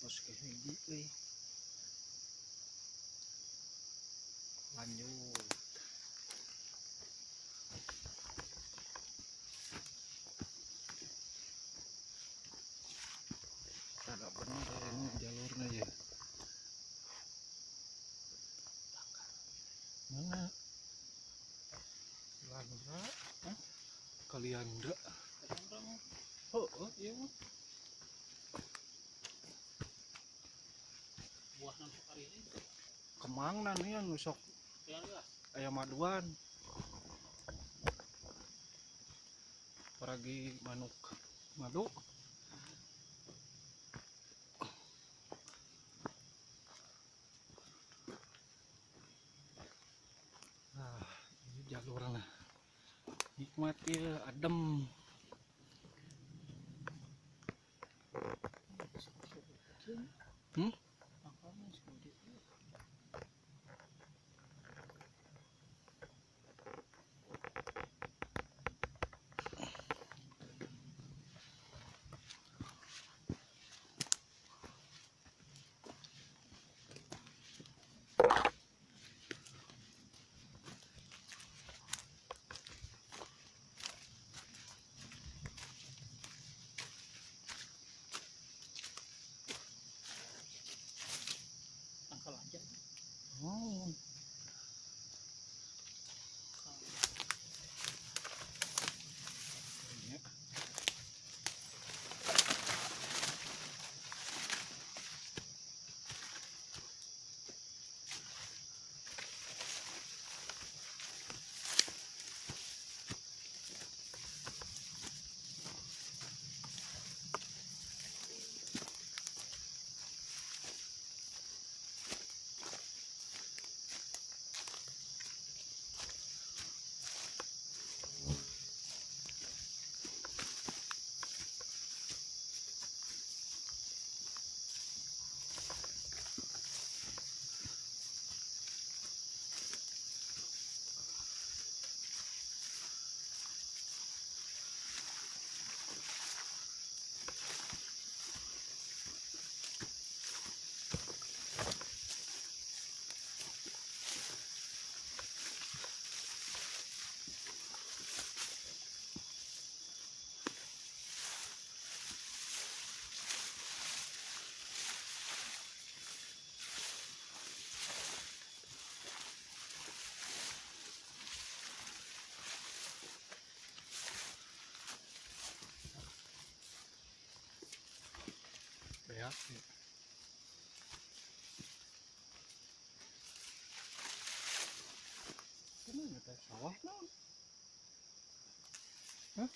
Bos ke hiji euy. Lanjut. Ada bener ini jalurnya ya. Mana? Landra? Hah? Kaliandra. Oh, iya mah. Buah nang sekali ini. Kemang nih yang nusok ayam maduan. Peragi manuk madu. Nah, ini jalurnya. Nikmat ya, adem. Hmm? Tangkal aja. Oh. Ya. Ini ada sawah non. Hah?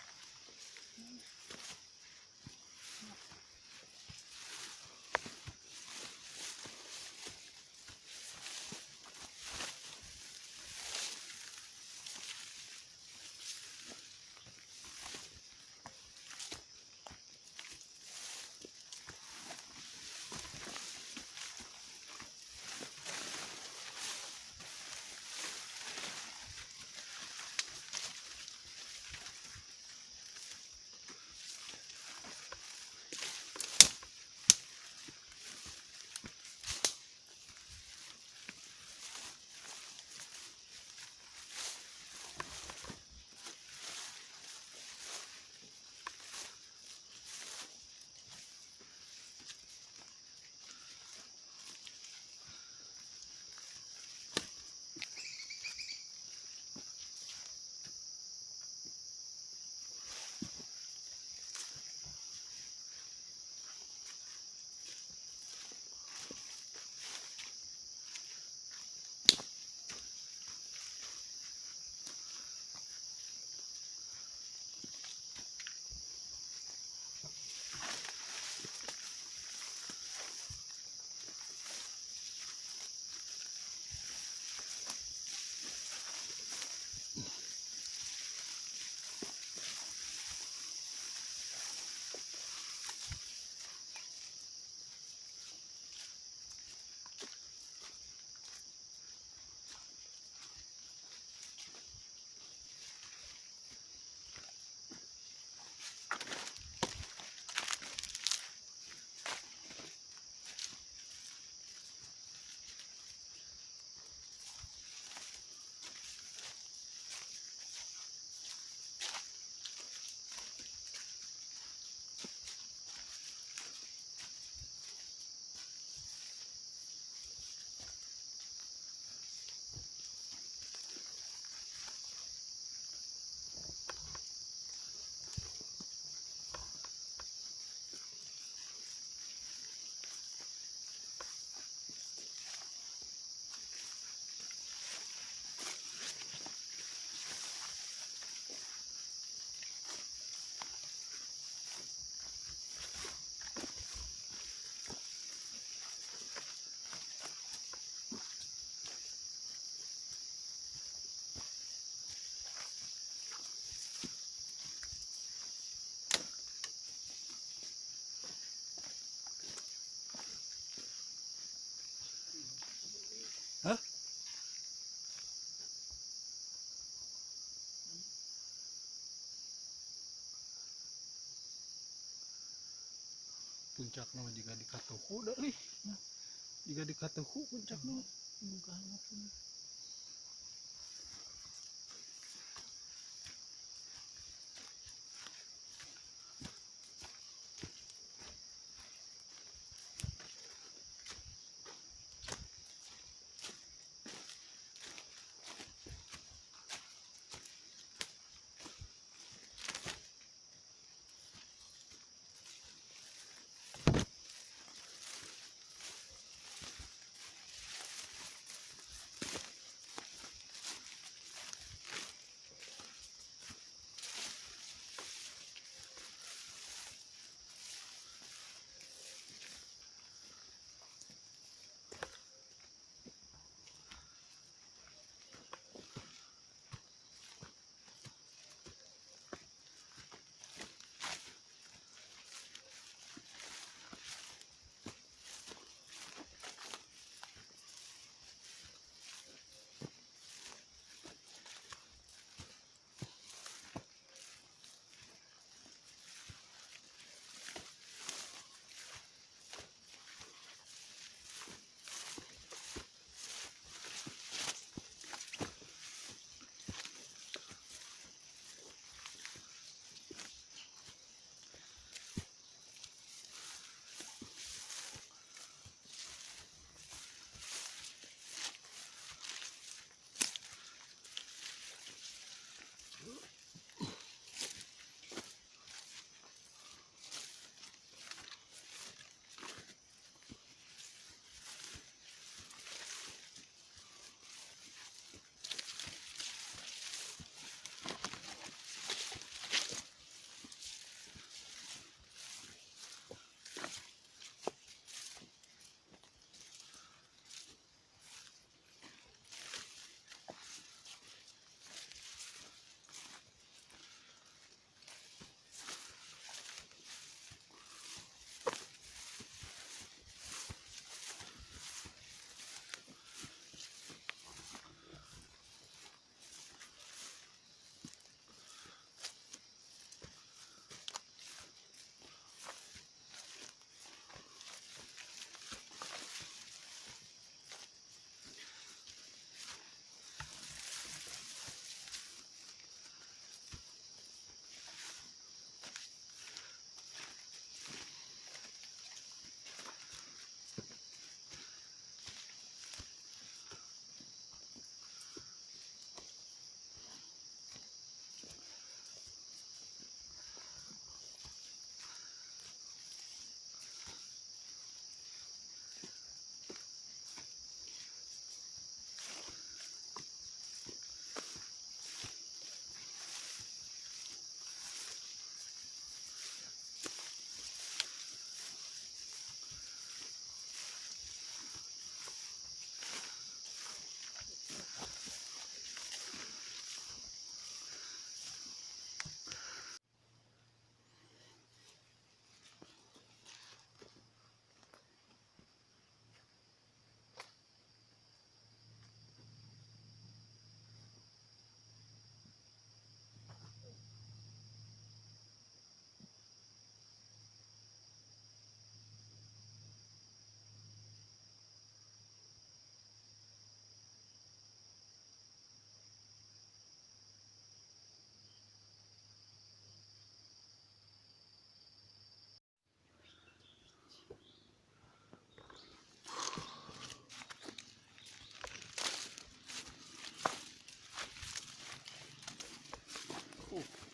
puncak nama jika dikatuhu dari jika dikatuhu puncak nama bukan apa.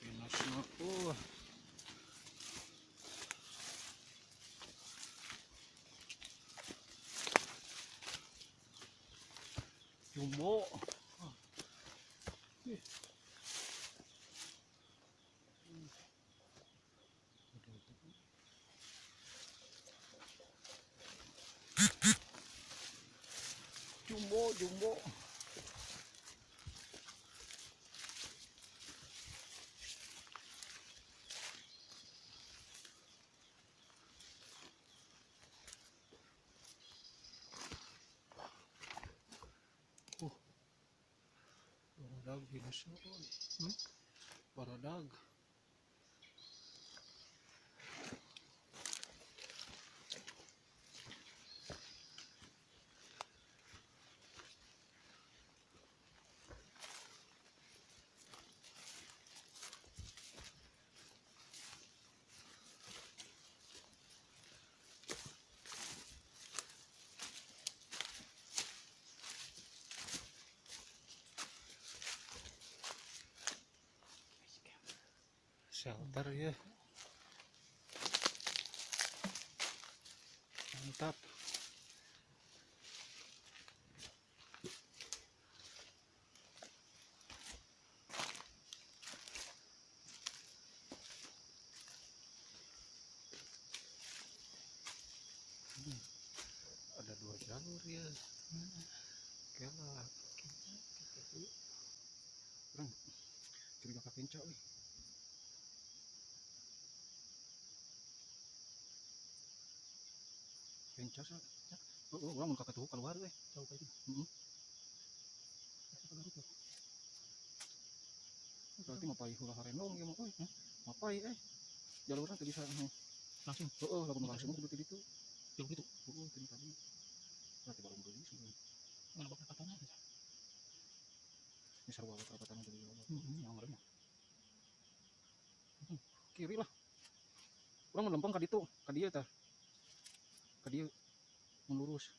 pinasnya jumbo jumbo barudag pinasnya barudag shelter ya. Mantap. Ada 2 jalur ya. Kelak. Orang curiga ka kenca euy. Kenca sa. Oh, urang mun ka katuh keluar euy. Jauh kayak gitu. Heeh. Garut ya. Berarti mapai ulah harenong ieu mah euy. Mapai jalurna teu bisa Langsung heeh, lamun langsung kudu teh ditu. jauh gitu. Heeh, tadi tadi. Berarti baru geus sebelum Mana bakal katanya aja. ini sarua perapatan tadi. Yang ngarep mah. Kiri lah. Urang mun lempeng ka ditu, ka dieu tah. Ka dieu mun lurus.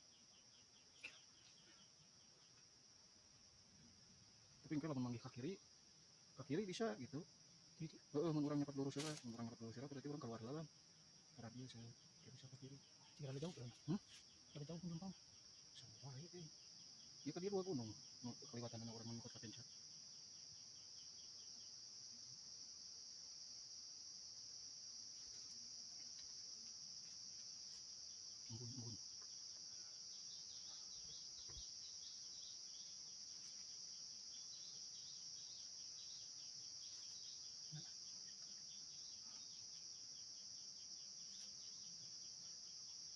Tapi engke lamun manggih ka kiri bisa gitu. Gitu. Heeh, mun urang nyepat lurus heula, mun urang nyepat lurus heula berarti urang keluar heula. Arah dieu saya bisa ka kiri. Jika ada jauh kan. Ada jauh belum tahu. Sawae teh. Ieu ka dieu 2 gunung. Nu kaliwatan urang mun ka Kenca. Embun.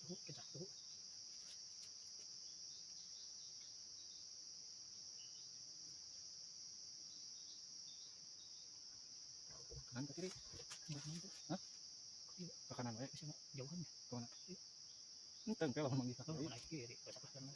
Tuh, kecak tuh. Kanan ka kiri? Enggak mampu. Hah? Ke kanan wae. Bisa nggak jauhan ya? Ke mana? Henteu teh lamun manggih ka Oh, kiri. naik kiri. Besok lah kan.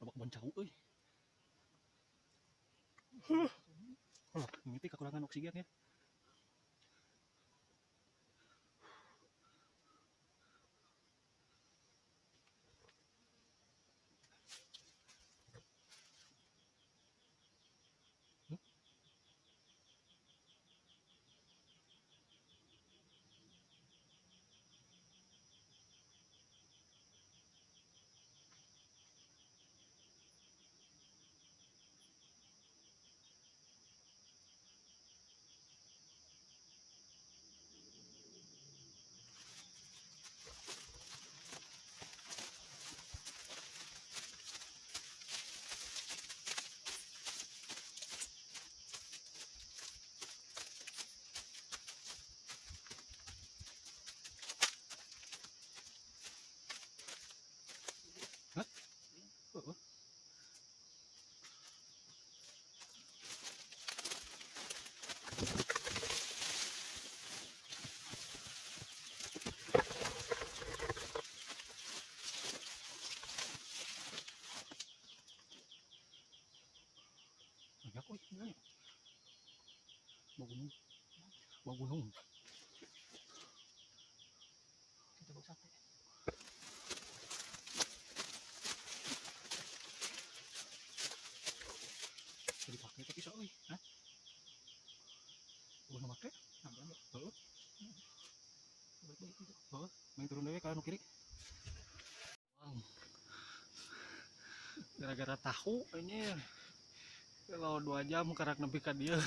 Babak boncau euy. Oh, mimiti kekurangan oksigen ya. Hah? Heeh. Banyak euy, banyak. Bau gunung. Bau gunung. Kita bau sate. Jadi pakai tapi sok euy. Hah? Ulah make? Nambah nggak? Heeh. Baik-baik itu. Heeh. Main turun dewe ka anu kiri. Wang. Gara-gara tahu ini kalau 2 jam karak nepi ka dieu.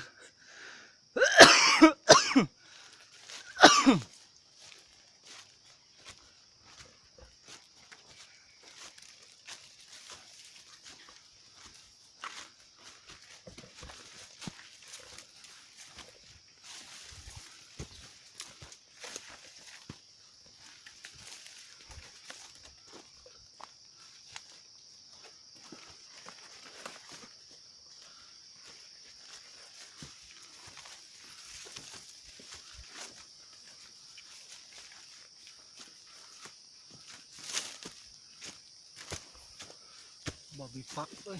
babi pak euy.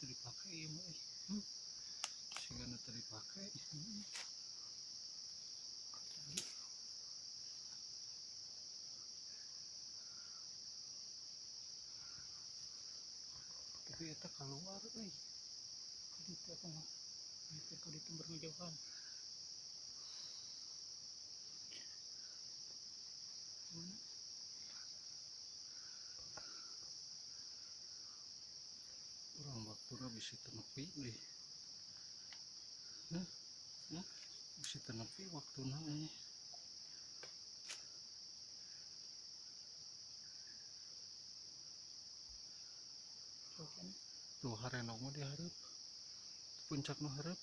Dipakai ya, sehingga tadi dipakai. Tapi eta keluar euy. Itu apa mah? Itu kalau itu berjauhan. Mana? Orang waktu bisa tenepi deh. Bisa tenepi waktu namanya. Tuh harenok mah diharap. Puncak nu harap.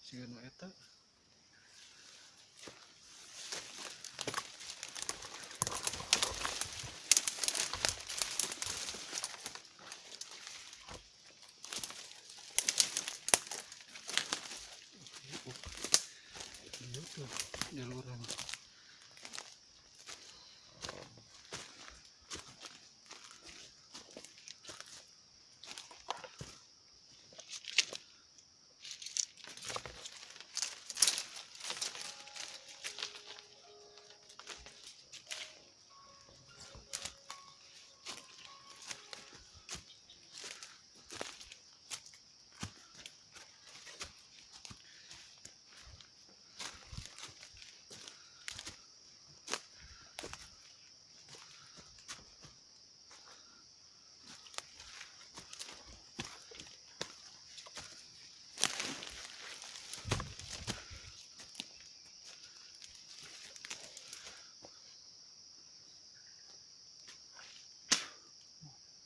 Sigan nu eta. Iya tuh jaluran.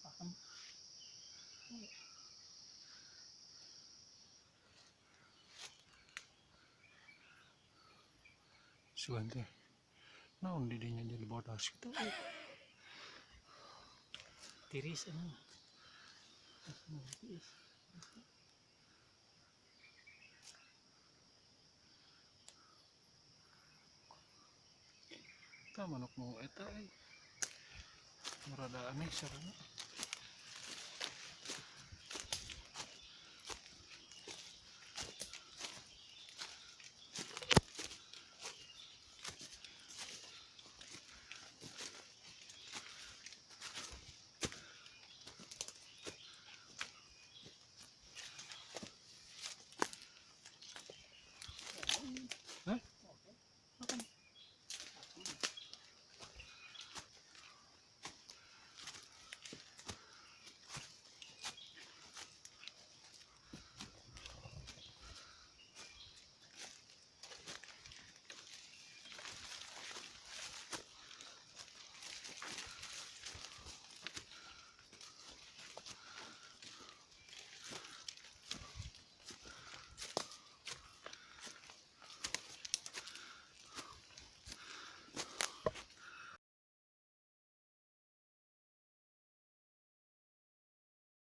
Paham. Sugan teh. Naon didinya jadi bodas gitu. Tiris ini. Tiris. Tah manuk nu eta rada aneh sarana.